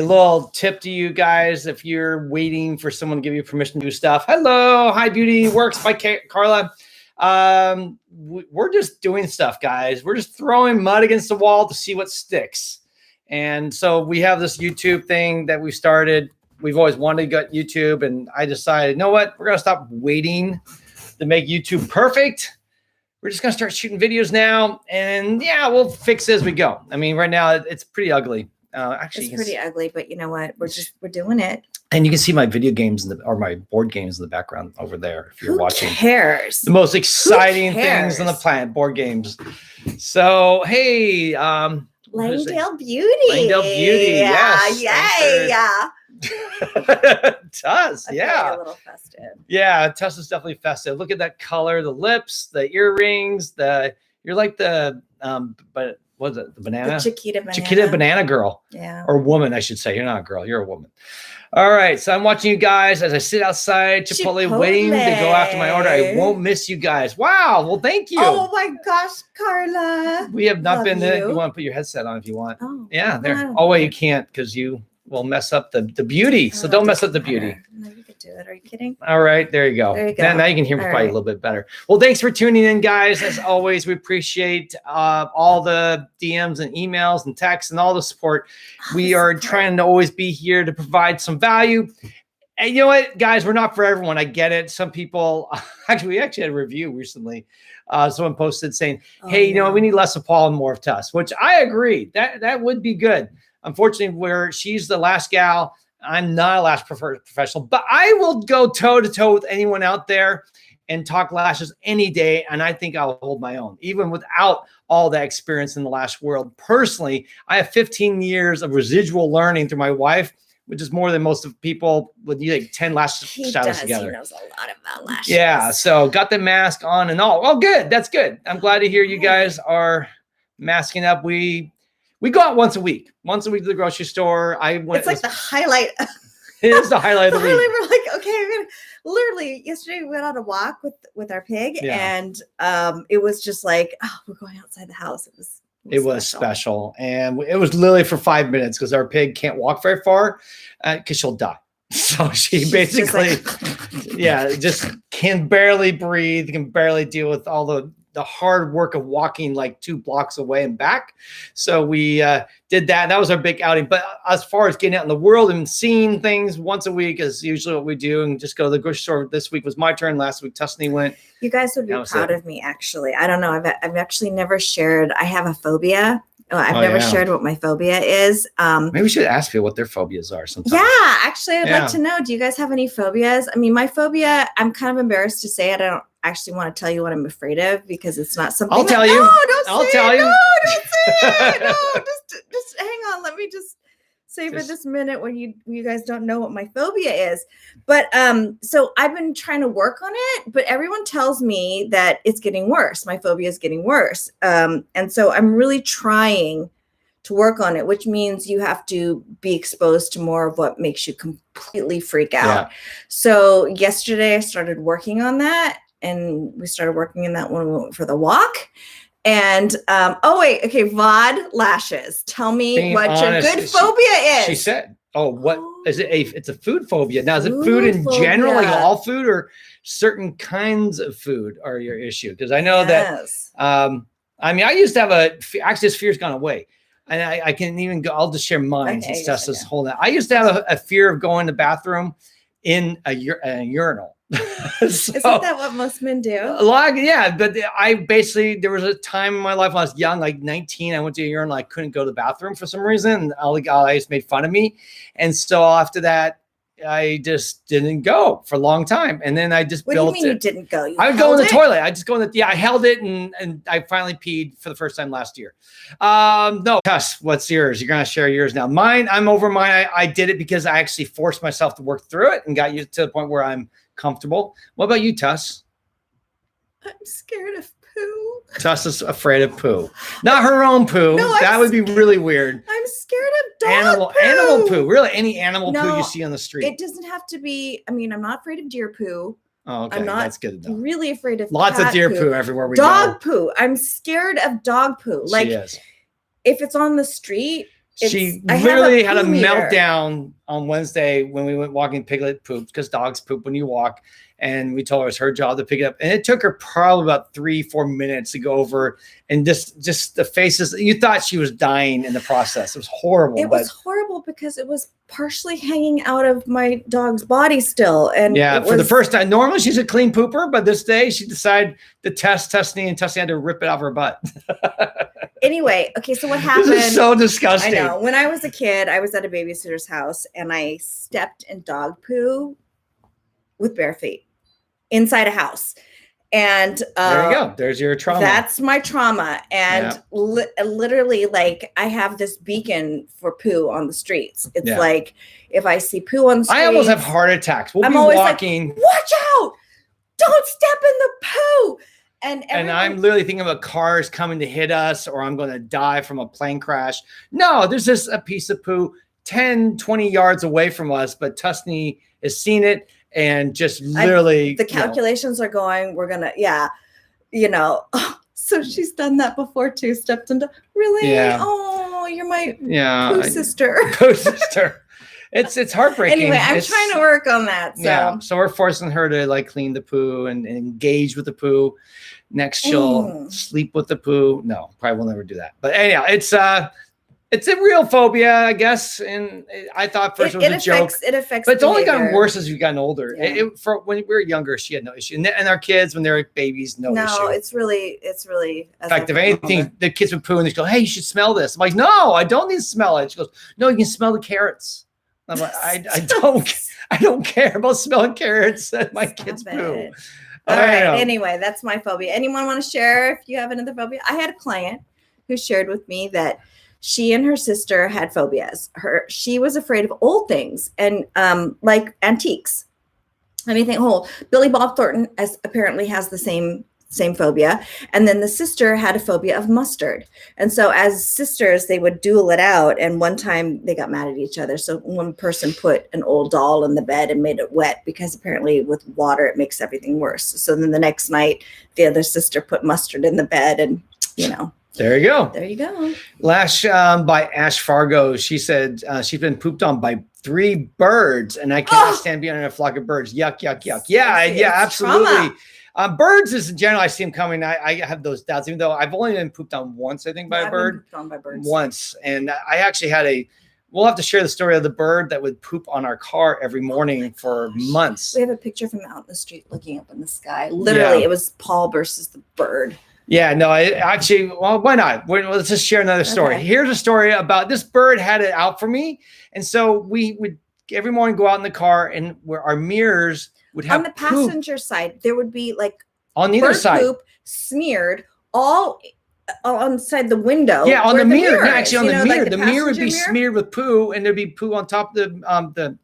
A little tip to you guys if you're waiting for someone to give you permission to do stuff. Hello, Hi Beauty Works by Carla. We're just doing stuff, guys. We're just throwing mud against the wall to see what sticks. And so we have this YouTube thing that we started. We've always wanted to get YouTube, and I decided, you know what? We're going to stop waiting to make YouTube perfect. We're just going to start shooting videos now, and yeah, we'll fix it as we go. I mean, right now it's pretty ugly. Actually, it's pretty ugly, but you know what? We're doing it. And you can see my video games or my board games in the background over there if you're watching. Who cares? The most exciting things on the planet, board games. So, hey, Langdale Beauty. Langdale Beauty, yes. Yeah. Tuss, yeah. A little festive. Yeah, Tuss is definitely festive. Look at that color, the lips, the earrings, you're like the but what is it? The banana? The Chiquita banana. Chiquita banana girl. Yeah. Or woman, I should say. You're not a girl, you're a woman. All right, so I'm watching you guys as I sit outside Chipotle waiting to go after my order. I won't miss you guys. Wow, well, thank you. Oh my gosh, Carla. We have not been there. You want to put your headset on if you want. Oh, yeah, there. Oh, wait, you can't because you will mess up the beauty. So don't mess up the beauty. No, you could do it. Are you kidding? All right, there you go. There you go. Now you can hear me probably a little bit better. Well, thanks for tuning in, guys. As always, we appreciate all the DMs and emails and texts and all the support. We are trying to always be here to provide some value. And you know what, guys, we're not for everyone. I get it. Some people, we actually had a review recently. Someone posted saying, hey, you know, we need less of Paul and more of Tuss, which I agree. That would be good. Unfortunately, where she's the last gal, I'm not a lash professional, but I will go toe to toe with anyone out there and talk lashes any day. And I think I'll hold my own, even without all that experience in the lash world. Personally, I have 15 years of residual learning through my wife, which is more than most of people with like 10 lash styles together. He knows a lot about lashes. Yeah. So got the mask on and all. Oh, good. That's good. I'm glad to hear you guys are masking up. We go out once a week to the grocery store. It's like the highlight. It is the highlight of the week. We're like, okay, we're gonna literally yesterday we went on a walk with our pig, and it was just like, oh, we're going outside the house. It was special. And it was literally for 5 minutes because our pig can't walk very far because she'll die. So she basically, just can barely breathe, can barely deal with all the hard work of walking like 2 blocks away and back. So we did that. That was our big outing. But as far as getting out in the world and seeing things once a week is usually what we do, and just go to the grocery store. This week was my turn. Last week, Tusney went. You guys would be proud of me, actually. I don't know. I've actually never shared. I have a phobia. I've never shared what my phobia is. Maybe we should ask people what their phobias are sometimes. Yeah, actually, I'd like to know. Do you guys have any phobias? I mean, my phobia, I'm kind of embarrassed to say it. I don't actually want to tell you what I'm afraid of because it's not something. I'll tell you. No, don't I'll say tell it. you. No, don't say it. No, just hang on. Let me just say for this minute when you guys don't know what my phobia is. But so I've been trying to work on it, but everyone tells me that it's getting worse. My phobia is getting worse. And so I'm really trying to work on it, which means you have to be exposed to more of what makes you completely freak out. Yeah. So yesterday I started working on that, and we started working in that when we went for the walk. And VOD lashes. Tell me what your good phobia is. She said, what is it? It's a food phobia. Now, is it food in general, like all food, or certain kinds of food are your issue? Because I know that, I used to have actually this fear's gone away. And I can even go, I'll just share mine since Tessa's holding it. I used to have a fear of going to the bathroom in a urinal. Isn't that what most men do? A lot, yeah. But there was a time in my life when I was young, like 19, I went to a urinal. I couldn't go to the bathroom for some reason. And all the guys made fun of me. And so after that, I just didn't go for a long time. And then I just built it. What do you mean you didn't go? I would go in the toilet. I just go in I held it and I finally peed for the first time last year. No, Tuss, what's yours? You're going to share yours now. Mine, I'm over mine. I did it because I actually forced myself to work through it and got you to the point where I'm comfortable. What about you, Tuss? I'm scared of poo. Tuss is afraid of poo. Not her own poo. No, that would be really weird. I'm scared of dog poo. Animal poo. Really, any animal poo you see on the street. It doesn't have to be. I mean, I'm not afraid of deer poo. Oh, okay. I'm not That's good enough. Really afraid of lots of deer poo everywhere we go. Dog poo. I'm scared of dog poo. Like, she is. If it's on the street, She literally had a meltdown on Wednesday when we went walking. Piglet pooped because dogs poop when you walk. And we told her it's her job to pick it up. And it took her probably about 3-4 minutes to go over. And just the faces, you thought she was dying in the process. It was horrible. It was horrible because it was partially hanging out of my dog's body still. And for the first time, normally she's a clean pooper, but this day she decided to test Tusney, and Tusney had to rip it out of her butt. Anyway, okay, so what happened? This is so disgusting. I know. When I was a kid, I was at a babysitter's house and I stepped in dog poo with bare feet inside a house. And there you go. There's your trauma. That's my trauma. And literally, like, I have this beacon for poo on the streets. It's like, if I see poo on the streets, I almost have heart attacks. I'm always walking. Like, watch out! Don't step in the poo. And I'm literally thinking of a car is coming to hit us, or I'm going to die from a plane crash. No, there's just a piece of poo 10, 20 yards away from us, but Tusney has seen it. And just literally the calculations are going, we're gonna, so she's done that before too. Stepped into really, oh, you're my poo sister. Poo sister. It's heartbreaking. Anyway, I'm trying to work on that. So we're forcing her to like clean the poo and engage with the poo. Next, she'll sleep with the poo. No, probably will never do that. But anyhow, it's a real phobia, I guess. And I thought first it was a joke. It affects but it's only behavior. gotten worse as we've gotten older. Yeah. For when we were younger, she had no issue. And our kids, when they were babies, no issue. No, it's really. In fact, if anything, the kids would poo and they go, "Hey, you should smell this." I'm like, "No, I don't need to smell it." She goes, "No, you can smell the carrots." I'm like, I don't care about smelling carrots at my kids' poo. All right. Anyway, that's my phobia. Anyone want to share if you have another phobia? I had a client who shared with me that she and her sister had phobias. She was afraid of old things and like antiques, anything old. Billy Bob Thornton apparently has the same phobia. And then the sister had a phobia of mustard. And so as sisters, they would duel it out. And one time they got mad at each other. So one person put an old doll in the bed and made it wet because apparently with water, it makes everything worse. So then the next night, the other sister put mustard in the bed and, There you go. There you go. Lash by Ash Fargo. She said she's been pooped on by 3 birds, and I cannot stand being in a flock of birds. Yuck, yuck, yuck. Yeah, absolutely. Birds is in general, I see them coming. I have those doubts, even though I've only been pooped on once, I think, by a bird. Pooped on by birds. Once. And I actually we'll have to share the story of the bird that would poop on our car every morning for months. We have a picture from out in the street looking up in the sky. Literally, it was Paul versus the bird. Yeah, no, why not? Let's just share another story. Okay. Here's a story about this bird had it out for me. And so we would every morning go out in the car and where our mirrors would have on the passenger side, there would be like on the other side poop smeared all on side the window. Yeah, on the mirror. No, actually, on the mirror. Like the mirror would be smeared with poo, and there'd be poo on top of the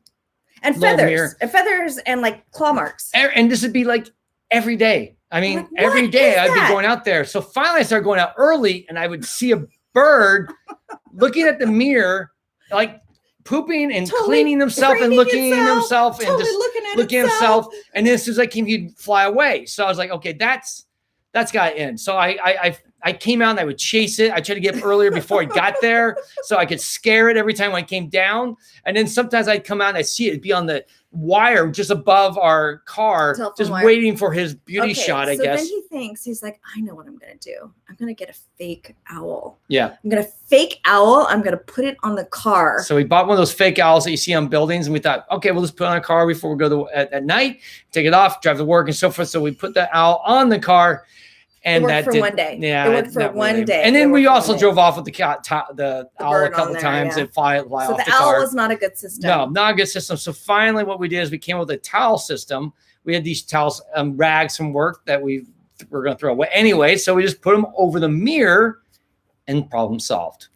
and feathers and like claw marks. And this would be like every day. I mean, like, every day I'd be going out there. So finally I started going out early and I would see a bird looking at the mirror, like pooping and cleaning himself and looking at himself and just looking at himself. And then as soon as I came, he'd fly away. So I was like, okay, that's got to end. So I came out and I would chase it. I tried to get up earlier before it got there so I could scare it every time I came down. And then sometimes I'd come out and I'd see it be on the wire just above our car, just waiting for his beauty shot, I guess. So then he's like, I know what I'm going to do. I'm going to get a fake owl. Yeah. I'm going to fake owl. I'm going to put it on the car. So we bought one of those fake owls that you see on buildings. And we thought, okay, we'll just put it on our car before we go at night, take it off, drive to work and so forth. So we put the owl on the car. And it worked for one day. Yeah, it worked for one day. And then we also drove off with the owl a couple times and fly off the car. So the owl was not a good system. No, not a good system. So finally what we did is we came up with a towel system. We had these towels, rags from work that we were going to throw away anyway. So we just put them over the mirror and problem solved.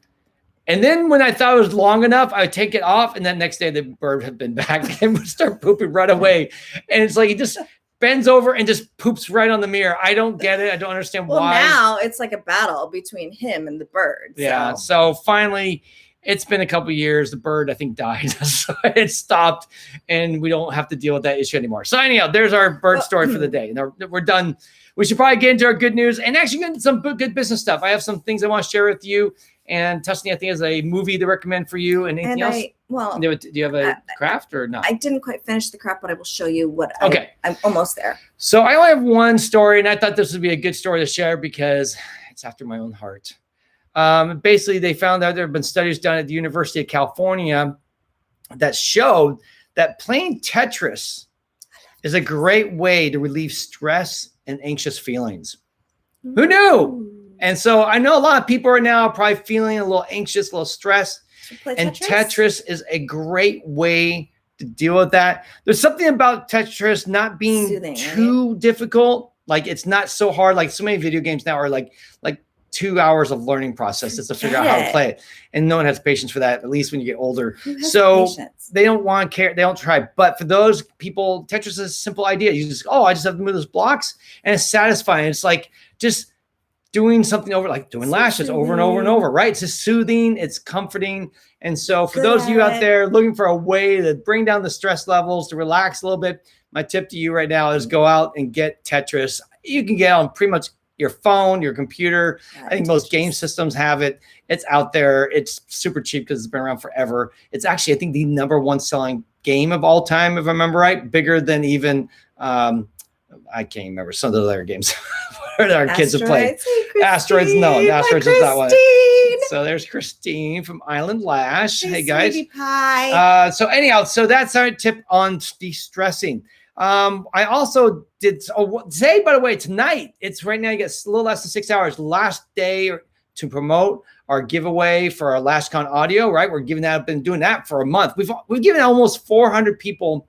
And then when I thought it was long enough, I would take it off. And then next day the bird had been back and would start pooping right away. And it's like, he just bends over and just poops right on the mirror. I don't get it. I don't understand why. Well, now it's like a battle between him and the bird. Yeah. So finally, it's been a couple of years. The bird, I think, died. So it stopped and we don't have to deal with that issue anymore. So anyhow, there's our bird story for the day. And we're done. We should probably get into our good news and actually get into some good business stuff. I have some things I want to share with you. And Tuscany, I think, is a movie to recommend for you. And anything else? Do you have a craft or not? I didn't quite finish the craft, but I will show you what I'm almost there. So I only have one story, and I thought this would be a good story to share because it's after my own heart. Basically, they found out there have been studies done at the University of California that showed that playing Tetris is a great way to relieve stress and anxious feelings. Who knew? And so I know a lot of people right now are probably feeling a little anxious, a little stressed. And Tetris is a great way to deal with that. There's something about Tetris not being soothing, too difficult. Like it's not so hard. Like so many video games now are like 2 hours of learning process just to figure out how to play it. And no one has patience for that, at least when you get older. So they don't want to care. They don't try. But for those people, Tetris is a simple idea. You just, I just have to move those blocks, and it's satisfying. It's like just doing something over, like doing lashes over and over and over, right? It's just soothing, it's comforting. And so for those of you out there looking for a way to bring down the stress levels, to relax a little bit, my tip to you right now is go out and get Tetris. You can get on pretty much your phone, your computer. I think most game systems have it. It's out there. It's super cheap because it's been around forever. It's actually, I think, the #1 selling game of all time, if I remember right, bigger than even, I can't remember some of the other games that our kids have played. Asteroids, no, Asteroids is that one. So there's Christine from Island Lash. Hey guys. Pie. So anyhow, so that's our tip on de-stressing. I also did today, by the way, tonight, it's right now, you get a little less than 6 hours, last day to promote our giveaway for our LashCon audio, right? We're giving that, been doing that for a month. We've given almost 400 people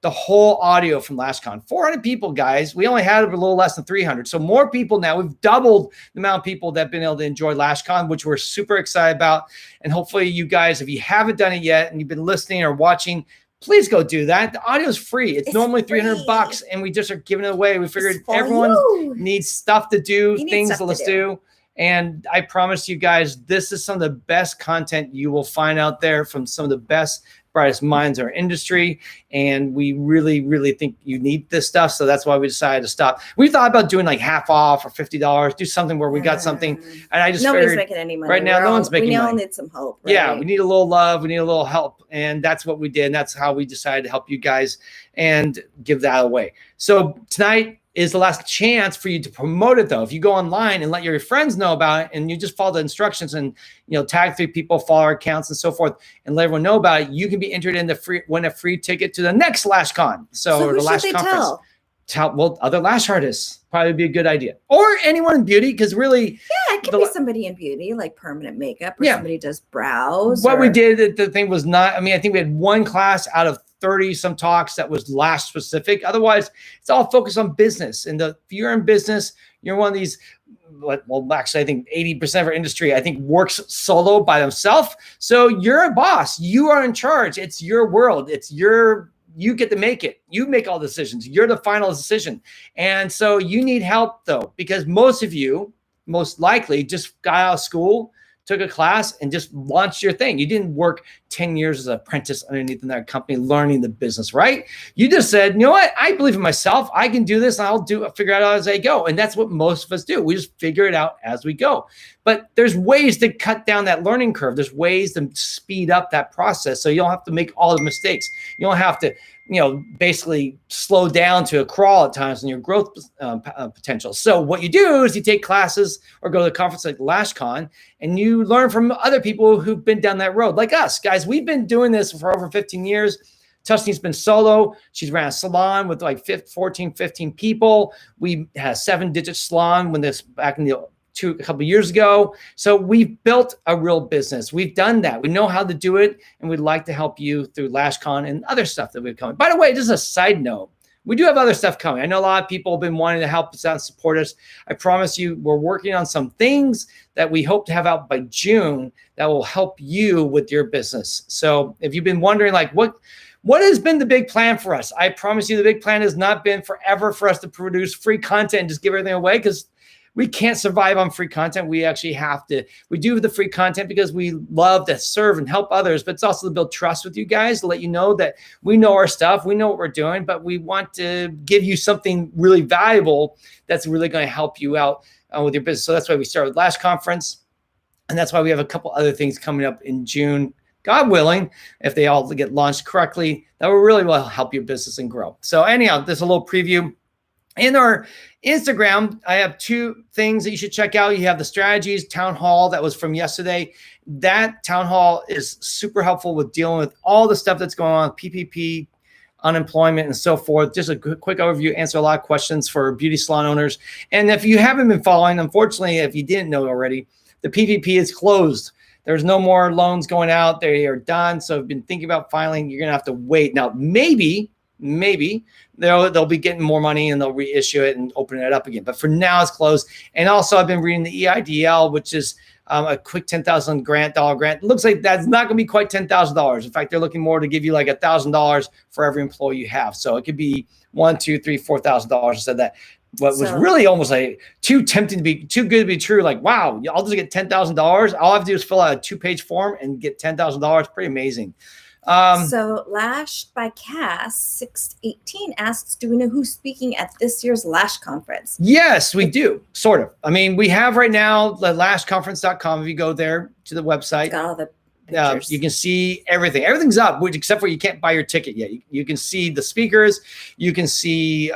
the whole audio from LashCon. 400 people, guys. We only had a little less than 300. So more people now. We've doubled the amount of people that have been able to enjoy LashCon, which we're super excited about. And hopefully you guys, if you haven't done it yet and you've been listening or watching, please go do that. The audio is free. It's normally $300 and we just are giving it away. We figured everyone needs stuff to do, things to let's do. And I promise you guys, this is some of the best content you will find out there from some of the best, brightest minds in our industry. And we really, really think you need this stuff. So that's why we decided to stop. We thought about doing like half off or $50, do something where we got something. And I just nobody's making any money right now. No one's making money. We all need some hope. Right? Yeah, we need a little love. We need a little help. And that's what we did. And that's how we decided to help you guys and give that away. So tonight is the last chance for you to promote it, though. If you go online and let your friends know about it, and you just follow the instructions and tag 3 people, follow our accounts, and so forth, and let everyone know about it, you can be entered in the win a free ticket to the next LashCon. So the Lash conference. Well, other lash artists probably be a good idea, or anyone in beauty, because really, it can be somebody in beauty, like permanent makeup, or somebody does brows. What we did, the thing was not. I mean, I think we had one class out of 30 some talks that was lash specific. Otherwise, it's all focused on business. And if you're in business, you're one of these. Well, actually, I think 80% of our industry, I think, works solo by themselves. So you're a boss. You are in charge. It's your world. It's your. You get to make it. You make all the decisions. You're the final decision. And so you need help, though, because most of you, most likely, just got out of school, took a class, and just launched your thing. You didn't work 10 years as an apprentice underneath that company learning the business, right? You just said, you know what? I believe in myself. I can do this. I'll figure it out as I go. And that's what most of us do. We just figure it out as we go. But there's ways to cut down that learning curve. There's ways to speed up that process so you don't have to make all the mistakes. You don't have to, basically slow down to a crawl at times in your growth potential. So what you do is you take classes or go to a conference like LashCon, and you learn from other people who've been down that road, like us. Guys, we've been doing this for over 15 years. Tuscany's been solo. She's ran a salon with like 15 people. We had a 7-digit salon back in a couple of years ago. So we've built a real business. We've done that. We know how to do it, and we'd like to help you through LashCon and other stuff that we've coming. By the way, just a side note, we do have other stuff coming. I know a lot of people have been wanting to help us out and support us. I promise you, we're working on some things that we hope to have out by June that will help you with your business. So if you've been wondering, like, what has been the big plan for us? I promise you the big plan has not been forever for us to produce free content and just give everything away, because we can't survive on free content. We actually have to. We do the free content because we love to serve and help others, but it's also to build trust with you guys, to let you know that we know our stuff, we know what we're doing, but we want to give you something really valuable that's really going to help you out with your business. So that's why we started with Lash Conference. And that's why we have a couple other things coming up in June, God willing, if they all get launched correctly, that will really help your business and grow. So anyhow, there's a little preview. In our Instagram, I have 2 things that you should check out. You have the strategies town hall that was from yesterday. That town hall is super helpful with dealing with all the stuff that's going on, PPP, unemployment, and so forth. Just a quick overview, answer a lot of questions for beauty salon owners. And if you haven't been following, unfortunately, if you didn't know already, the PPP is closed. There's no more loans going out. They are done. So if you've been thinking about filing, you're going to have to wait. Now, maybe they'll be getting more money and they'll reissue it and open it up again. But for now, it's closed. And also, I've been reading the EIDL, which is a quick $10,000 grant. It looks like that's not going to be quite $10,000. In fact, they're looking more to give you like $1,000 for every employee you have. So it could be $1,000, $2,000, $3,000, $4,000 instead of that. What was really almost like too tempting to be too good to be true. Like, wow, I'll just get $10,000. All I have to do is fill out a 2-page form and get $10,000. Pretty amazing. So Lash by Cass 618 asks, do we know who's speaking at this year's Lash conference? Yes, we do. Sort of. I mean, we have right now the lashconference.com. If you go there to the website, it's got all the you can see everything. Everything's up, except for you can't buy your ticket yet. You can see the speakers. You can see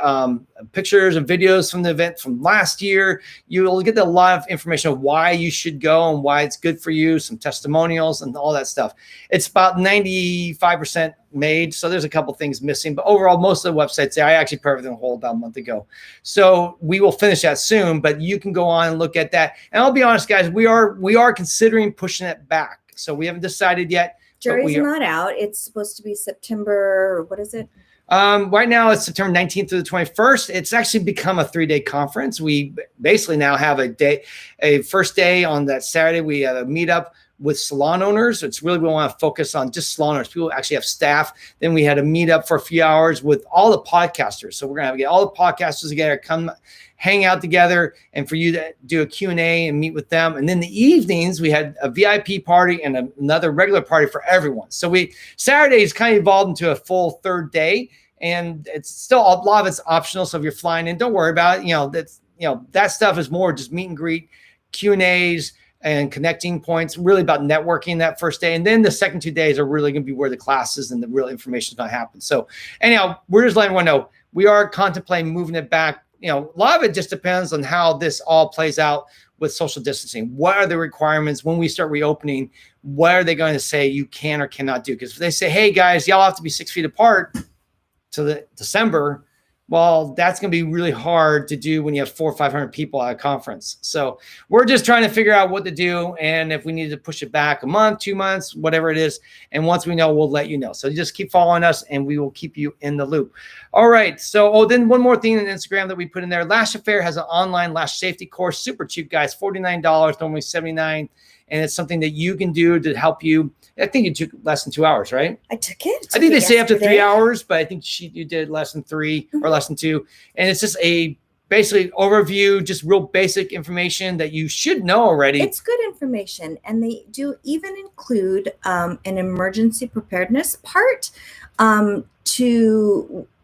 pictures and videos from the event from last year. You'll get a lot of information of why you should go and why it's good for you, some testimonials and all that stuff. It's about 95% made, so there's a couple things missing. But overall, most of the websites there, I actually put everything on hold about a month ago. So we will finish that soon, but you can go on and look at that. And I'll be honest, guys, we are considering pushing it back. So we haven't decided yet. Jury's not out. It's supposed to be September. What is it? Right now it's September 19th to the 21st. It's actually become a 3-day conference. We basically now have a first day on that Saturday. We have a meetup with salon owners. It's really, we want to focus on just salon owners. People actually have staff. Then we had a meetup for a few hours with all the podcasters. So we're going to get all the podcasters together, come hang out together, and for you to do a Q&A and meet with them. And then the evenings, we had a VIP party and another regular party for everyone. So Saturday is kind of evolved into a full 3rd day, and it's still a lot of it's optional. So if you're flying in, don't worry about it. That stuff is more just meet and greet, Q&As, and connecting points, really about networking that first day. And then the second 2 days are really going to be where the classes and the real information is going to happen. So anyhow, we're just letting everyone know we are contemplating moving it back. A lot of it just depends on how this all plays out with social distancing. What are the requirements when we start reopening? What are they going to say you can or cannot do? Because if they say, hey guys, y'all have to be 6 feet apart to December, well, that's going to be really hard to do when you have 400 or 500 people at a conference. So we're just trying to figure out what to do. And if we need to push it back a month, 2 months, whatever it is. And once we know, we'll let you know. So just keep following us and we will keep you in the loop. All right. So, then one more thing on Instagram that we put in there. Lash Affair has an online lash safety course. Super cheap, guys. $49, normally $79. And it's something that you can do to help you. I think you took less than 2 hours, right? I took it. I think they say up to 3 hours, but I think you did less than 3 or less than 2. And it's just a basically overview, just real basic information that you should know already. It's good information. And they do even include an emergency preparedness part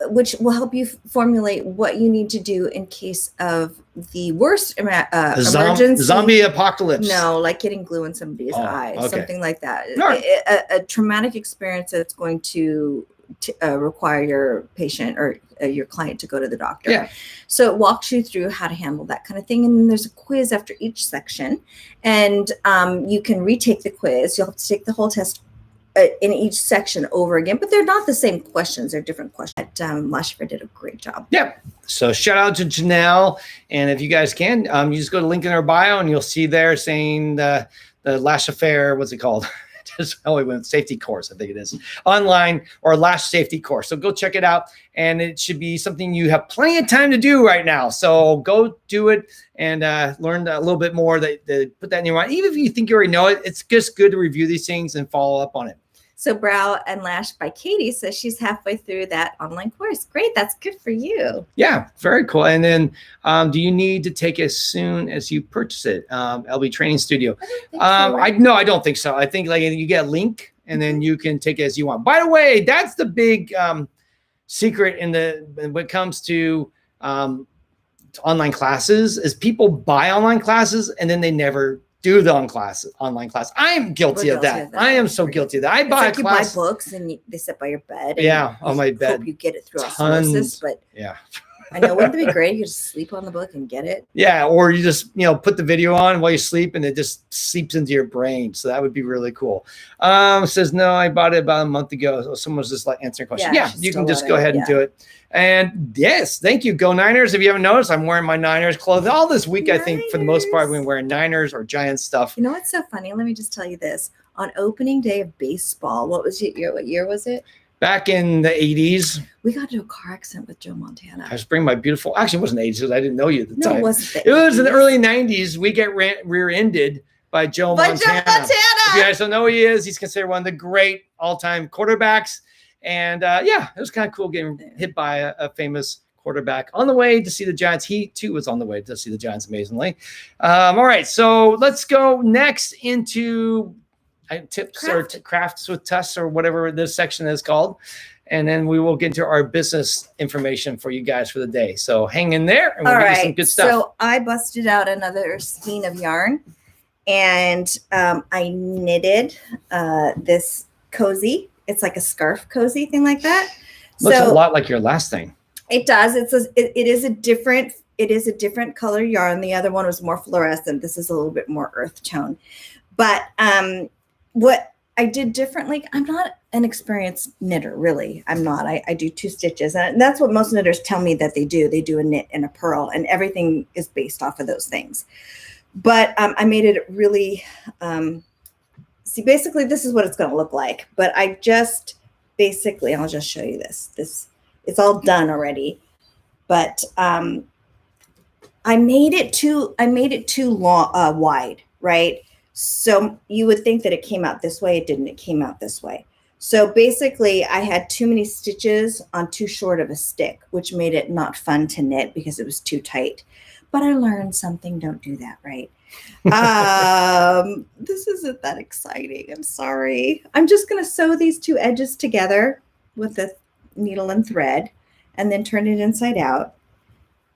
which will help you formulate what you need to do in case of the worst emergency. Zombie apocalypse. No, like getting glue in somebody's eye, okay. something like that. Right. A traumatic experience that's going to require your patient or your client to go to the doctor. Yeah. So it walks you through how to handle that kind of thing. And then there's a quiz after each section. And you can retake the quiz. You'll have to take the whole test in each section over again, but they're not the same questions. They're different questions. Lash Affair did a great job. Yeah. So shout out to Janelle. And if you guys can, you just go to the link in our bio and you'll see there saying the Lash Affair, what's it called? Safety course, I think it is, online or lash safety course. So go check it out. And it should be something you have plenty of time to do right now. So go do it and learn a little bit more. That put that in your mind. Even if you think you already know it, it's just good to review these things and follow up on it. So Brow and Lash by Katie says she's halfway through that online course. Great. That's good for you. Yeah, very cool. And then do you need to take it as soon as you purchase it? LB Training Studio. I don't think so. I think like you get a link and then you can take it as you want. By the way, that's the big secret when it comes to online classes is people buy online classes and then they never do the online class. I am guilty of that. I am so guilty of that. I buy a class. You buy books and they sit by your bed. And yeah, on my bed. Hope you get it through osmosis, but yeah. I know, wouldn't it be great? You just sleep on the book and get it. Yeah, or you just put the video on while you sleep, and it just seeps into your brain. So that would be really cool. Says no, I bought it about a month ago. So someone's just like answering a question. Yeah, you can just go ahead and do it. And yes, thank you. Go Niners. If you haven't noticed, I'm wearing my Niners clothes all this week. Niners. I think for the most part, I've been wearing Niners or Giants stuff. You know what's so funny? Let me just tell you this. On opening day of baseball, what year was it? Back in the 80s. We got into a car accident with Joe Montana. I was bringing my beautiful, actually it wasn't 80s because I didn't know you at the time. It wasn't. It was in the early 90s. We get rear-ended by Joe Montana. If you guys don't know who he is, he's considered one of the great all-time quarterbacks. And yeah, it was kind of cool getting hit by a famous quarterback on the way to see the Giants. He too was on the way to see the Giants, amazingly. All right, so let's go next into tips or crafts with Tess or whatever this section is called. And then we will get into our business information for you guys for the day. So hang in there and we'll give you some good stuff. So I busted out another skein of yarn and I knitted this cozy. It's like a scarf cozy thing like that. Looks a lot like your last thing. It does. It is a different color yarn. The other one was more fluorescent. This is a little bit more earth tone. But what I did differently, I'm not an experienced knitter, really. I'm not. I do 2 stitches. And that's what most knitters tell me that they do. They do a knit and a purl, and everything is based off of those things. But I made it really, see, basically, this is what it's going to look like. But I just, basically, I'll just show you this. It's all done already. But I made it too long, wide, right? So you would think that it came out this way. It didn't. It came out this way. So basically, I had too many stitches on too short of a stick, which made it not fun to knit because it was too tight. But I learned something. Don't do that, right? This isn't that exciting. I'm sorry. I'm just going to sew these 2 edges together with the needle and thread and then turn it inside out.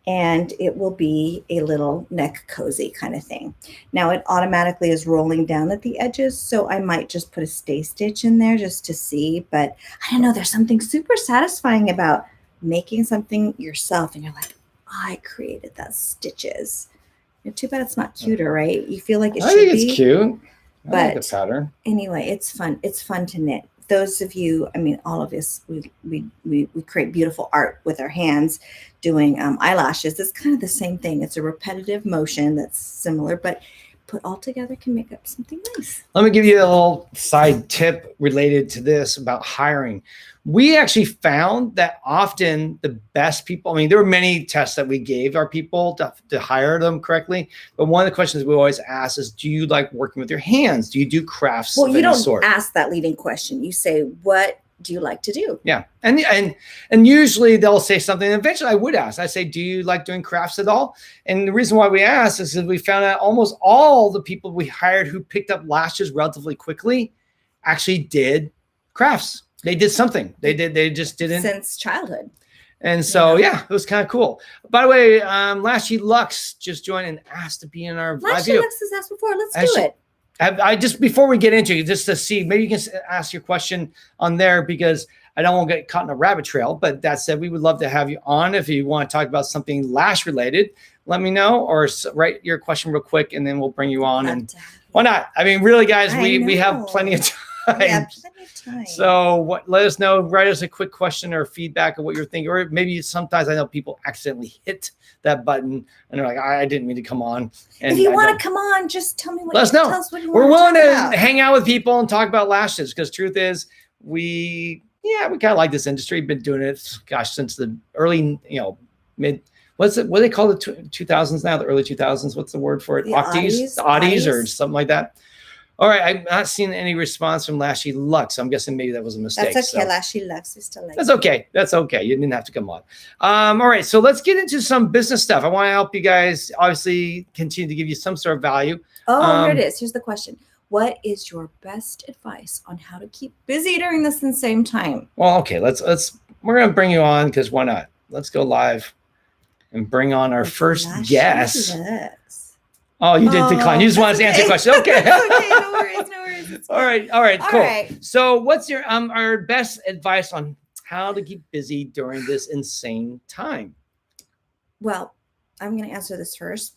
And it will be a little neck cozy kind of thing. Now it automatically is rolling down at the edges, so I might just put a stay stitch in there just to see. But I don't know, there's something super satisfying about making something yourself, and you're like, I created that stitches. Too bad it's not cuter, right? You feel like it should be. I think it's cute. But like the pattern. Anyway, it's fun. It's fun to knit. Those of you, I mean, all of us, we create beautiful art with our hands doing eyelashes. It's kind of the same thing. It's a repetitive motion that's similar, but put all together can make up something nice. Let me give you a little side tip related to this about hiring. We actually found that often the best people, I mean, there were many tests that we gave our people to hire them correctly. But one of the questions we always ask is, do you like working with your hands? Do you do crafts? Well, you don't ask that leading question. You say, what do you like to do? Yeah. And usually they'll say something. And eventually I would ask, I say, do you like doing crafts at all? And the reason why we asked is because we found out almost all the people we hired who picked up lashes relatively quickly actually did crafts. They did something. They just didn't. Since childhood. And so, yeah, it was kind of cool. By the way, Lashy Lux just joined and asked to be in our live view. Lashy Lux has asked before. Let's do it. I just, before we get into it, just to see, maybe you can ask your question on there because I don't want to get caught in a rabbit trail. But that said, we would love to have you on. If you want to talk about something lash related, let me know or write your question real quick and then we'll bring you on. And why not? I mean, really, guys, we have plenty of time. Yeah, plenty of time. So let us know, write us a quick question or feedback of what you're thinking. Or maybe sometimes I know people accidentally hit that button and they're like, I didn't mean to come on. And if you want to come on, just tell me what let us know. Tell us what you We're want willing to hang out with people and talk about lashes because truth is we kind of like this industry. Been doing it, gosh, since the early, mid, what do they call the 2000s now? The early 2000s. What's the word for it? The Oddies or something like that. All right, I've not seen any response from Lashy Lux. I'm guessing maybe that was a mistake. That's okay, Lashy Lux. We still like That's okay. That's okay. You didn't have to come on. All right, so let's get into some business stuff. I want to help you guys, obviously, continue to give you some sort of value. Oh, here it is. Here's the question. What is your best advice on how to keep busy during this insane time? Well, okay, we're going to bring you on because why not? Let's go live and bring on our first guest. Oh, you did decline. You just wanted to answer the question. Okay. Okay, no worries, no worries. All right, All cool. right. So what's your our best advice on how to keep busy during this insane time? Well, I'm going to answer this first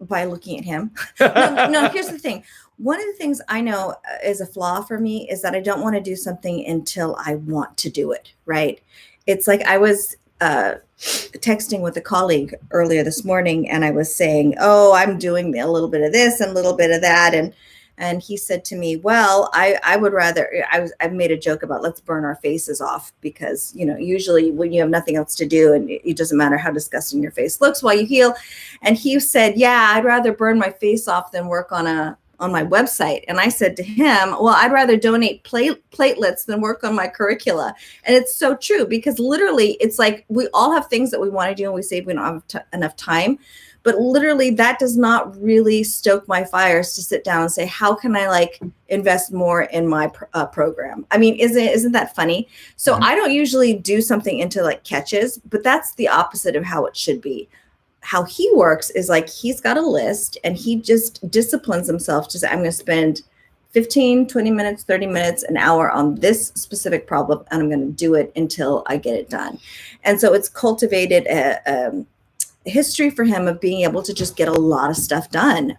by looking at him. No, here's the thing. One of the things I know is a flaw for me is that I don't want to do something until I want to do it, right? It's like I was texting with a colleague earlier this morning, and I was saying, oh, I'm doing a little bit of this and a little bit of that. And he said to me, well, I would rather, I've made a joke about let's burn our faces off because, usually when you have nothing else to do and it doesn't matter how disgusting your face looks while you heal. And he said, yeah, I'd rather burn my face off than work on my website. And I said to him, well, I'd rather donate platelets than work on my curricula. And it's so true because literally it's like we all have things that we want to do and we say we don't have enough time. But literally that does not really stoke my fires to sit down and say, how can I invest more in my program? I mean, isn't that funny? So I don't usually do something into catches, but that's the opposite of how it should be. How he works is he's got a list and he just disciplines himself to say, I'm going to spend 15, 20 minutes, 30 minutes, an hour on this specific problem, and I'm going to do it until I get it done. And so it's cultivated a history for him of being able to just get a lot of stuff done.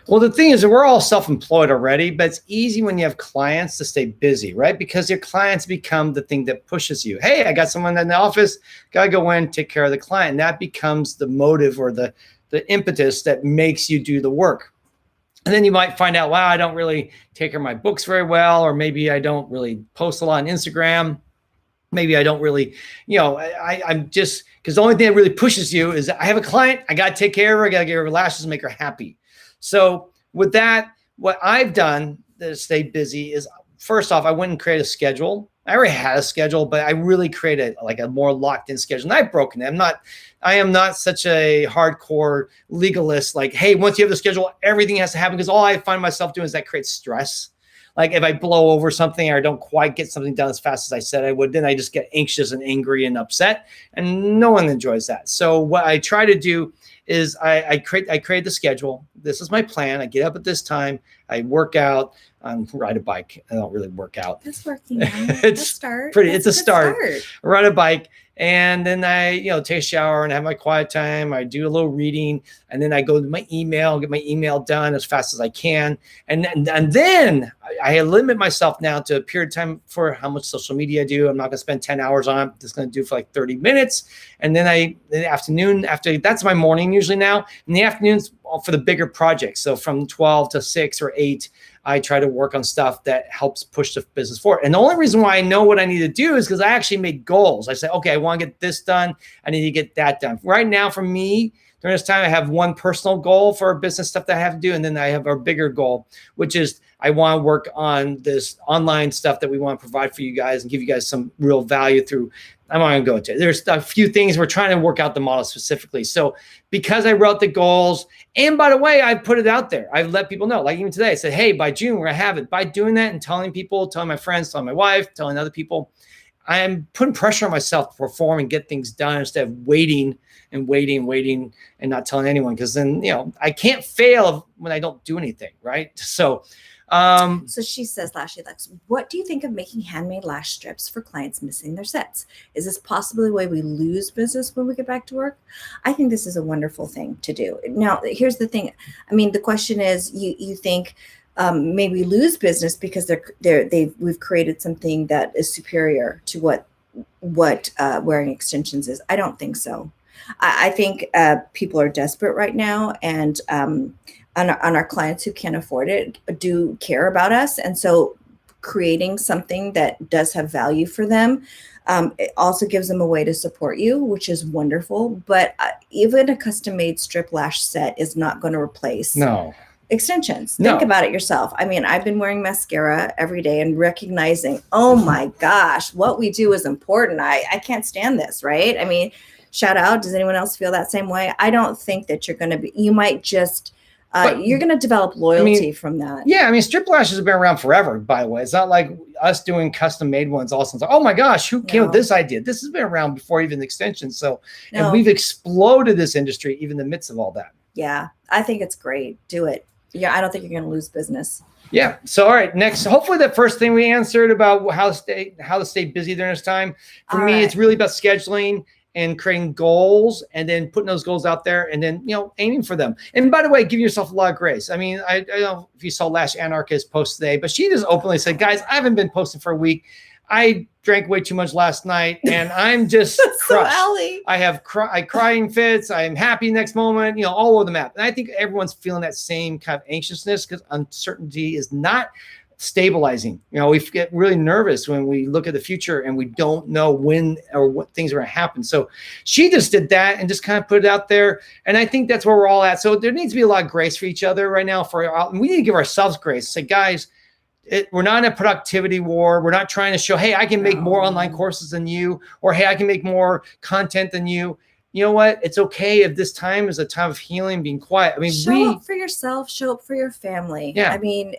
Well, the thing is that we're all self-employed already, but it's easy when you have clients to stay busy, right? Because your clients become the thing that pushes you. Hey, I got someone in the office, got to go in, take care of the client. And that becomes the motive or the impetus that makes you do the work. And then you might find out, wow, I don't really take care of my books very well, or maybe I don't really post a lot on Instagram. Maybe I don't really, I'm just, because the only thing that really pushes you is I have a client, I got to take care of her, I got to get her lashes and make her happy. So with that, what I've done to stay busy is, first off, I went and created a schedule. I already had a schedule, but I really created a more locked in schedule. And I've broken it. I am not such a hardcore legalist, hey, once you have the schedule, everything has to happen, because all I find myself doing is that creates stress. If I blow over something or I don't quite get something done as fast as I said I would, then I just get anxious and angry and upset, and no one enjoys that. So what I try to do is I create the schedule. This is my plan. I get up at this time. I work out. Ride a bike. I don't really work out. That's working out. It's a start. I ride a bike. And then I, take a shower and have my quiet time. I do a little reading, and then I go to my email, get my email done as fast as I can. And then I limit myself now to a period of time for how much social media I do. I'm not going to spend 10 hours on it. I'm just going to do for 30 minutes. And then in the afternoon, that's my morning usually now. In the afternoons for the bigger projects. So from 12 to 6 or 8, I try to work on stuff that helps push the business forward. And the only reason why I know what I need to do is because I actually make goals. I say, okay, I want to get this done. I need to get that done. Right now, for me, during this time, I have one personal goal for business stuff that I have to do. And then I have a bigger goal, which is I want to work on this online stuff that we want to provide for you guys and give you guys some real value through. I'm not going to go into it. There's a few things we're trying to work out the model specifically. So because I wrote the goals, and by the way, I put it out there. I've let people know, even today, I said, hey, by June, we're going to have it. By doing that and telling people, telling my friends, telling my wife, telling other people, I'm putting pressure on myself to perform and get things done instead of waiting and not telling anyone. Because then, I can't fail when I don't do anything, right? So she says, Lashley Lex, what do you think of making handmade lash strips for clients missing their sets? Is this possibly a way we lose business when we get back to work? I think this is a wonderful thing to do. Now, here's the thing. I mean, the question is, you think maybe lose business because we've created something that is superior to what wearing extensions is. I don't think so. I think people are desperate right now, and on our clients who can't afford it do care about us. And so creating something that does have value for them, it also gives them a way to support you, which is wonderful. But even a custom made strip lash set is not going to replace extensions. Think about it yourself. I mean, I've been wearing mascara every day and recognizing, oh my gosh, what we do is important. I can't stand this, right? I mean, shout out. Does anyone else feel that same way? I don't think that you might just, you're going to develop loyalty from that. Yeah. Strip lashes have been around forever, by the way. It's not like us doing custom made ones. Also, oh my gosh, who came with this idea? This has been around before even extensions. So, and we've exploded this industry even in the midst of all that. Yeah, I think it's great. Do it. Yeah, I don't think you're going to lose business. Yeah. So, all right. Next, hopefully the first thing we answered about how to stay busy during this time. For me, it's really about scheduling and creating goals and then putting those goals out there and then, aiming for them. And by the way, give yourself a lot of grace. I mean, I don't know if you saw Lash Anarchist post today, but she just openly said, guys, I haven't been posting for a week. I drank way too much last night and I'm just crushed. So Allie. I crying fits. I'm happy next moment, all over the map. And I think everyone's feeling that same kind of anxiousness because uncertainty is not stabilizing. We get really nervous when we look at the future and we don't know when or what things are going to happen. So she just did that and just kind of put it out there. And I think that's where we're all at. So there needs to be a lot of grace for each other right now. And we need to give ourselves grace. Say, guys, we're not in a productivity war. We're not trying to show, hey, I can make more online courses than you, or hey, I can make more content than you. You know what? It's okay if this time is a time of healing, being quiet. I mean, show up for yourself, show up for your family. Yeah. I mean,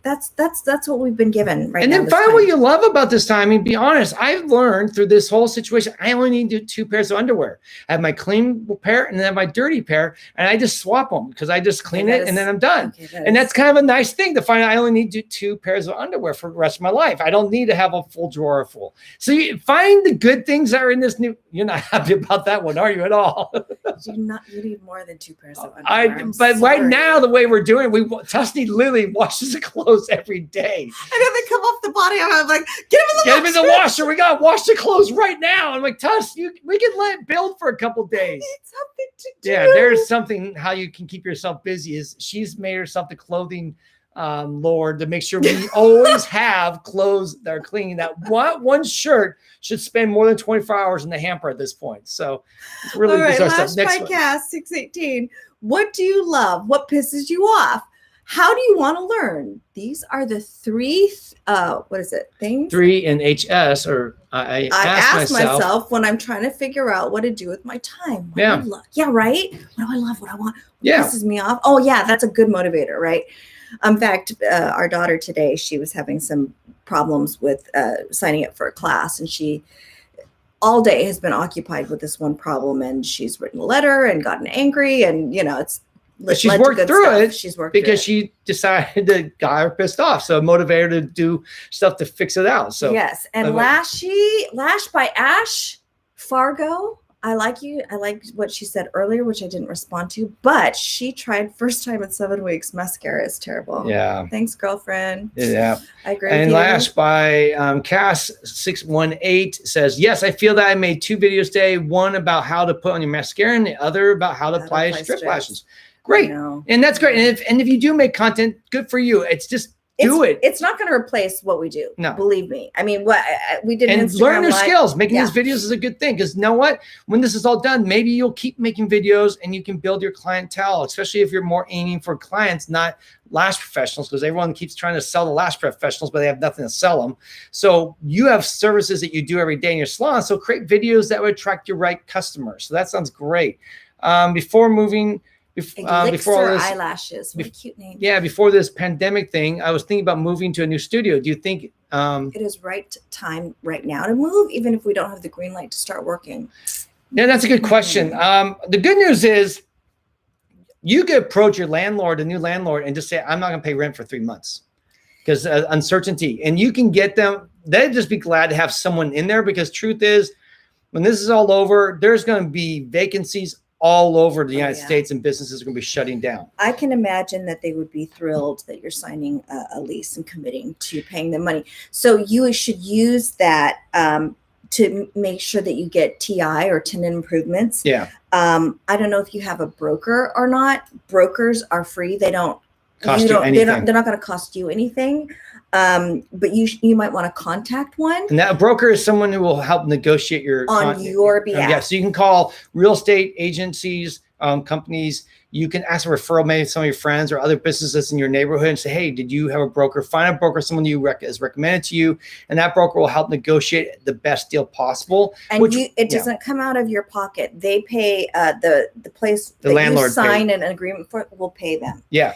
that's what we've been given right now. And then find what you love about this time. I mean, be honest. I've learned through this whole situation, I only need 2 pairs of underwear. I have my clean pair and then I have my dirty pair, and I just swap them because I just clean it and then I'm done. And that's kind of a nice thing to find. I only need 2 pairs of underwear for the rest of my life. I don't need to have a full drawer full. So you find the good things that are in this new. You're not happy about that one, are you at all? You need more than 2 pairs of underwear. But right now, the way we're doing, Tusney literally washes the clothes every day. And then they come off the body. I'm like, get them in the washer. We got to wash the clothes right now. I'm like, Tuss, we can let it build for a couple days. Need something to do. Yeah, there's something how you can keep yourself busy. Is she's made herself the clothing Lord to make sure we always have clothes that are clean. That one shirt should spend more than 24 hours in the hamper at this point. So it's really all right. Last podcast 618. What do you love? What pisses you off? How do you want to learn? These are the 3 things? 3 in HS, or I ask myself when I'm trying to figure out what to do with my time. Yeah. Yeah, right? What do I love? What I want? What pisses me off? Oh, yeah, that's a good motivator, right? In fact, our daughter today, she was having some problems with signing up for a class, and she all day has been occupied with this one problem, and she's written a letter and gotten angry, and but she's worked through it. She's worked because she decided to got her pissed off. So motivate her to do stuff to fix it out. So yes, and Lash by Ash Fargo. I like what she said earlier, which I didn't respond to, but she tried first time in 7 weeks. Mascara is terrible. Yeah. Thanks, girlfriend. Yeah. I agree. And with you. Lash by Cass618 says, yes, I feel that I made 2 videos today. One about how to put on your mascara and the other about how to apply strip lashes. Great. And that's great. And if you do make content, good for you. It's just do it. It's not going to replace what we do. No. Believe me. I mean, we did and learn your skills. Making these videos is a good thing because you know what? When this is all done, maybe you'll keep making videos and you can build your clientele, especially if you're more aiming for clients, not lash professionals, because everyone keeps trying to sell the lash professionals, but they have nothing to sell them. So you have services that you do every day in your salon. So create videos that would attract your right customers. So that sounds great. Before all this, eyelashes, what a cute name. Yeah, before this pandemic thing, I was thinking about moving to a new studio. Do you think it is right time right now to move, even if we don't have the green light to start working? Yeah, that's a good question. The good news is you could approach your landlord, a new landlord, and just say, I'm not going to pay rent for 3 months because uncertainty. And you can get them. They'd just be glad to have someone in there because truth is, when this is all over, there's going to be vacancies all over the United States, and businesses are going to be shutting down. I can imagine that they would be thrilled that you're signing a lease and committing to paying them money. So you should use that to make sure that you get TI or tenant improvements. Yeah. I don't know if you have a broker or not. Brokers are free. They don't cost you anything. They're not going to cost you anything. But you might want to contact one. And that broker is someone who will help negotiate your on your behalf. Yeah, so you can call real estate agencies, companies. You can ask a referral, maybe some of your friends or other businesses in your neighborhood, and say, "Hey, did you have a broker? Find a broker, someone you is recommended to you, and that broker will help negotiate the best deal possible." And it doesn't come out of your pocket. They pay the place the that landlord you sign an agreement for will pay them. Yeah.